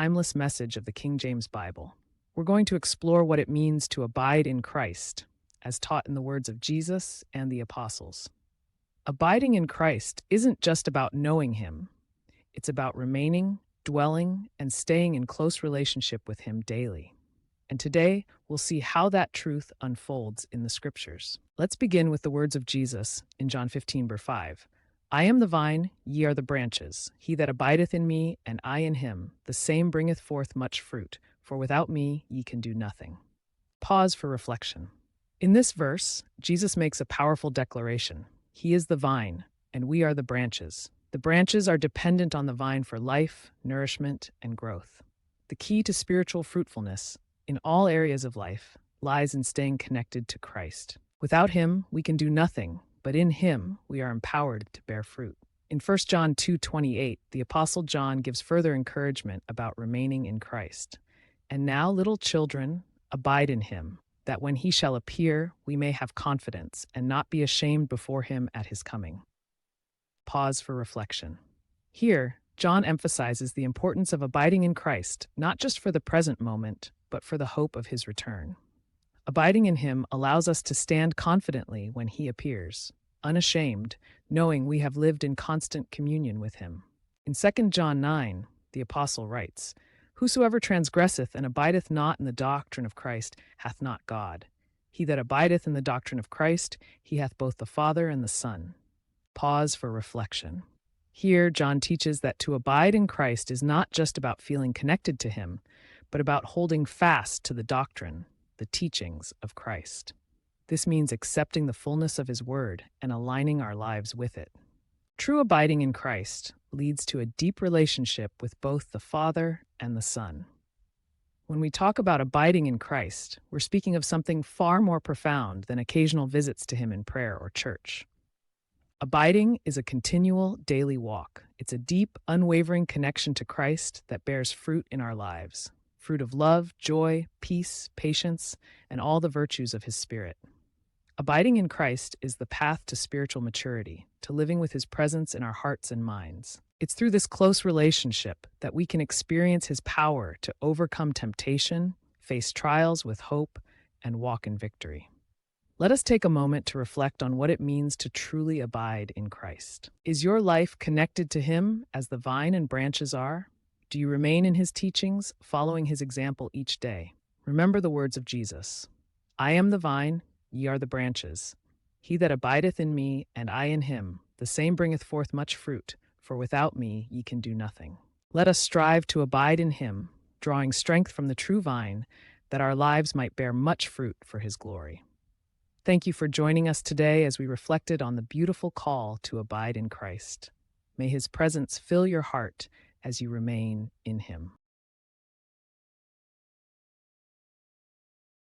timeless message of the King James Bible. We're going to explore what it means to abide in Christ, as taught in the words of Jesus and the apostles. Abiding in Christ isn't just about knowing Him, it's about remaining, dwelling, and staying in close relationship with Him daily. And today, we'll see how that truth unfolds in the Scriptures. Let's begin with the words of Jesus in John 15, verse 5. I am the vine, ye are the branches. He that abideth in me, and I in him, the same bringeth forth much fruit, for without me ye can do nothing. Pause for reflection. In this verse, Jesus makes a powerful declaration. He is the vine, and we are the branches. The branches are dependent on the vine for life, nourishment, and growth. The key to spiritual fruitfulness, in all areas of life, lies in staying connected to Christ. Without Him, we can do nothing, but in Him, we are empowered to bear fruit. In 1 John 2:28, the Apostle John gives further encouragement about remaining in Christ. And now, little children, abide in Him, that when He shall appear, we may have confidence and not be ashamed before Him at His coming. Pause for reflection. Here, John emphasizes the importance of abiding in Christ, not just for the present moment, but for the hope of His return. Abiding in Him allows us to stand confidently when He appears, unashamed, knowing we have lived in constant communion with Him. In 2 John 9, the Apostle writes, Whosoever transgresseth and abideth not in the doctrine of Christ hath not God. He that abideth in the doctrine of Christ, he hath both the Father and the Son. Pause for reflection. Here, John teaches that to abide in Christ is not just about feeling connected to Him, but about holding fast to the doctrine, the teachings of Christ. This means accepting the fullness of His Word and aligning our lives with it. True abiding in Christ leads to a deep relationship with both the Father and the Son. When we talk about abiding in Christ, we're speaking of something far more profound than occasional visits to Him in prayer or church. Abiding is a continual, daily walk. It's a deep, unwavering connection to Christ that bears fruit in our lives. Fruit of love, joy, peace, patience, and all the virtues of His Spirit. Abiding in Christ is the path to spiritual maturity, to living with His presence in our hearts and minds. It's through this close relationship that we can experience His power to overcome temptation, face trials with hope, and walk in victory. Let us take a moment to reflect on what it means to truly abide in Christ. Is your life connected to Him as the vine and branches are? Do you remain in His teachings, following His example each day? Remember the words of Jesus. I am the vine, ye are the branches. He that abideth in me, and I in him, the same bringeth forth much fruit, for without me ye can do nothing. Let us strive to abide in Him, drawing strength from the true vine, that our lives might bear much fruit for His glory. Thank you for joining us today as we reflected on the beautiful call to abide in Christ. May His presence fill your heart as you remain in Him.